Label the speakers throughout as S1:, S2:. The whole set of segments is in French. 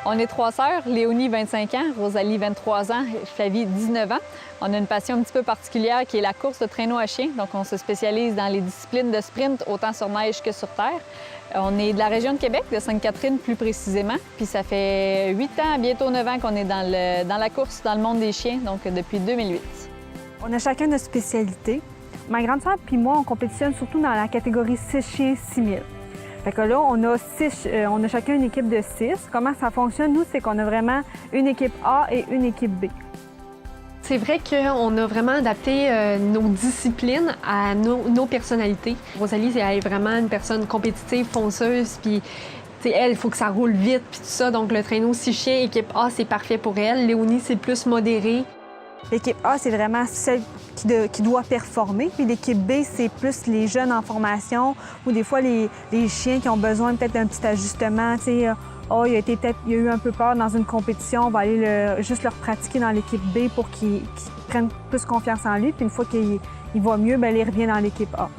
S1: On est 3 sœurs, Léonie, 25 ans, Rosalie, 23 ans, Flavie, 19 ans. On a une passion un petit peu particulière qui est la course de traîneau à chien. Donc, on se spécialise dans les disciplines de sprint, autant sur neige que sur terre. On est de la région de Québec, de Sainte-Catherine plus précisément. Puis ça fait 8 ans, bientôt 9 ans qu'on est dans la course, dans le monde des chiens, donc depuis 2008.
S2: On a chacun notre spécialité. Ma grande sœur puis moi, on compétitionne surtout dans la catégorie 6 chiens 6 000. Fait que là, on a chacun une équipe de 6. Comment ça fonctionne, nous, c'est qu'on a vraiment une équipe A et une équipe B.
S3: C'est vrai qu'on a vraiment adapté nos disciplines à nos personnalités. Rosalie, elle est vraiment une personne compétitive, fonceuse, puis elle, il faut que ça roule vite, puis tout ça. Donc, le traîneau 6 chiens, équipe A, c'est parfait pour elle. Léonie, c'est plus modéré.
S2: L'équipe A, c'est vraiment celle qui doit performer. Puis l'équipe B, c'est plus les jeunes en formation ou des fois les chiens qui ont besoin peut-être d'un petit ajustement. Il a eu un peu peur dans une compétition, on va aller juste leur pratiquer dans l'équipe B pour qu'ils prennent plus confiance en lui. Puis une fois qu'il va mieux, bien, il revient dans l'équipe A.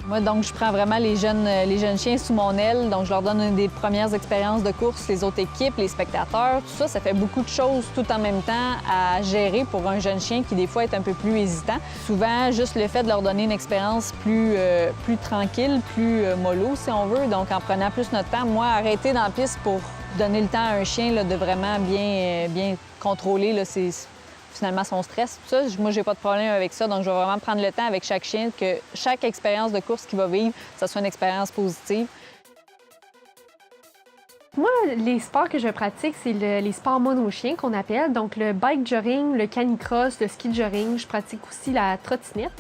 S1: Moi, donc, je prends vraiment les jeunes chiens sous mon aile. Donc, je leur donne une des premières expériences de course, les autres équipes, les spectateurs, tout ça. Ça fait beaucoup de choses tout en même temps à gérer pour un jeune chien qui, des fois, est un peu plus hésitant. Souvent, juste le fait de leur donner une expérience plus tranquille, plus mollo, si on veut. Donc, en prenant plus notre temps, moi, arrêter dans la piste pour donner le temps à un chien là, de vraiment bien contrôler là, finalement son stress, tout ça. Moi, j'ai pas de problème avec ça. Donc, je vais vraiment prendre le temps avec chaque chien que chaque expérience de course qu'il va vivre, ça soit une expérience positive.
S3: Moi, les sports que je pratique, c'est les sports mono-chiens qu'on appelle. Donc, le bike jogging, le canicross, le ski jogging. Je pratique aussi la trottinette.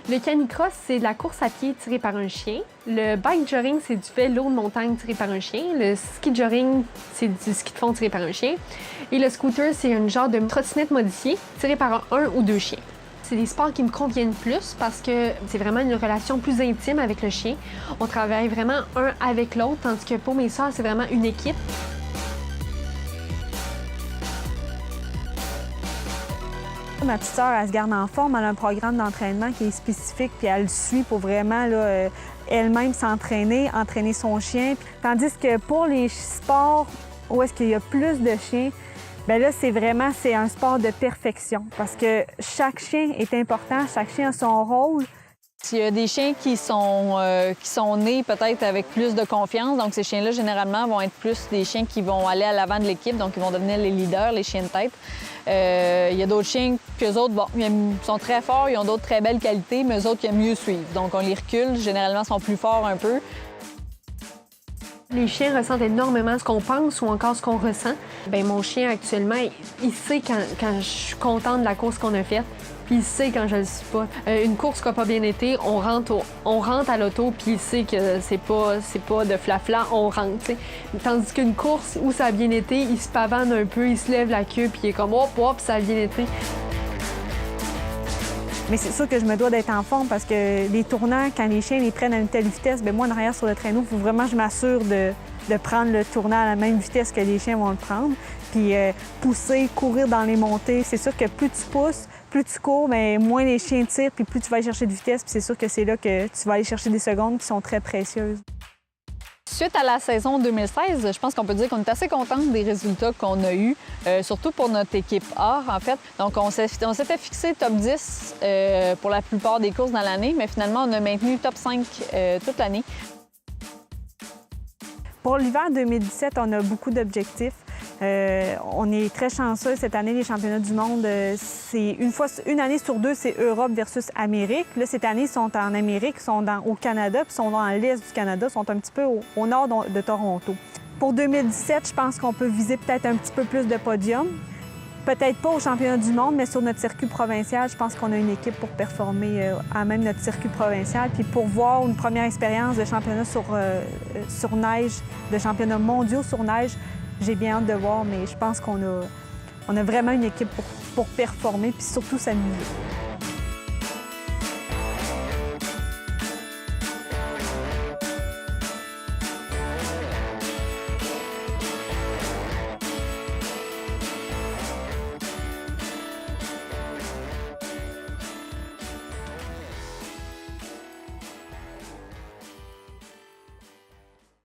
S3: Le canicross, c'est de la course à pied tirée par un chien. Le bike jogging, c'est du vélo de montagne tiré par un chien. Le ski jogging, c'est du ski de fond tiré par un chien. Et le scooter, c'est un genre de trottinette modifiée tirée par un ou deux chiens. C'est des sports qui me conviennent plus parce que c'est vraiment une relation plus intime avec le chien. On travaille vraiment un avec l'autre, tandis que pour mes sœurs, c'est vraiment une équipe.
S2: Ma petite sœur, elle se garde en forme. Elle a un programme d'entraînement qui est spécifique, puis elle le suit pour vraiment elle-même s'entraîner, entraîner son chien. Tandis que pour les sports où est-ce qu'il y a plus de chiens, bien là, c'est un sport de perfection parce que chaque chien est important, chaque chien a son rôle.
S1: Il y a des chiens qui sont nés peut-être avec plus de confiance. Donc, ces chiens-là, généralement, vont être plus des chiens qui vont aller à l'avant de l'équipe. Donc, ils vont devenir les leaders, les chiens de tête. Il y a d'autres chiens qu'eux autres, bon, ils sont très forts, ils ont d'autres très belles qualités, mais eux autres, ils aiment mieux suivre. Donc, on les recule. Généralement, ils sont plus forts un peu.
S3: Les chiens ressentent énormément ce qu'on pense ou encore ce qu'on ressent. Bien, mon chien, actuellement, il sait quand je suis contente de la course qu'on a faite, puis il sait quand je le suis pas. Une course qui n'a pas bien été, on rentre à l'auto, puis il sait que c'est pas de flafla, on rentre, t'sais. Tandis qu'une course où ça a bien été, il se pavane un peu, il se lève la queue, puis il est comme « hop, hop, ça a bien été ».
S2: Mais c'est sûr que je me dois d'être en forme parce que les tournants, quand les chiens les prennent à une telle vitesse, bien moi, en arrière sur le traîneau, il faut vraiment que je m'assure de prendre le tournant à la même vitesse que les chiens vont le prendre. Puis pousser, courir dans les montées. C'est sûr que plus tu pousses, plus tu cours, bien, moins les chiens tirent, puis plus tu vas aller chercher de vitesse. Puis c'est sûr que c'est là que tu vas aller chercher des secondes qui sont très précieuses.
S1: Suite à la saison 2016, je pense qu'on peut dire qu'on est assez contente des résultats qu'on a eus, surtout pour notre équipe A, en fait. Donc, on s'était fixé top 10 pour la plupart des courses dans l'année, mais finalement, on a maintenu top 5 toute l'année.
S2: Pour l'hiver 2017, on a beaucoup d'objectifs. On est très chanceux cette année, les championnats du monde. C'est une année sur deux, c'est Europe versus Amérique. Là, cette année, ils sont en Amérique, ils sont au Canada, puis ils sont dans l'est du Canada, ils sont un petit peu au nord de Toronto. Pour 2017, je pense qu'on peut viser peut-être un petit peu plus de podiums. Peut-être pas au championnat du monde, mais sur notre circuit provincial, je pense qu'on a une équipe pour performer à même notre circuit provincial. Puis pour voir une première expérience de championnat sur neige, de championnats mondiaux sur neige, j'ai bien hâte de voir, mais je pense qu'on a vraiment une équipe pour performer puis surtout s'amuser.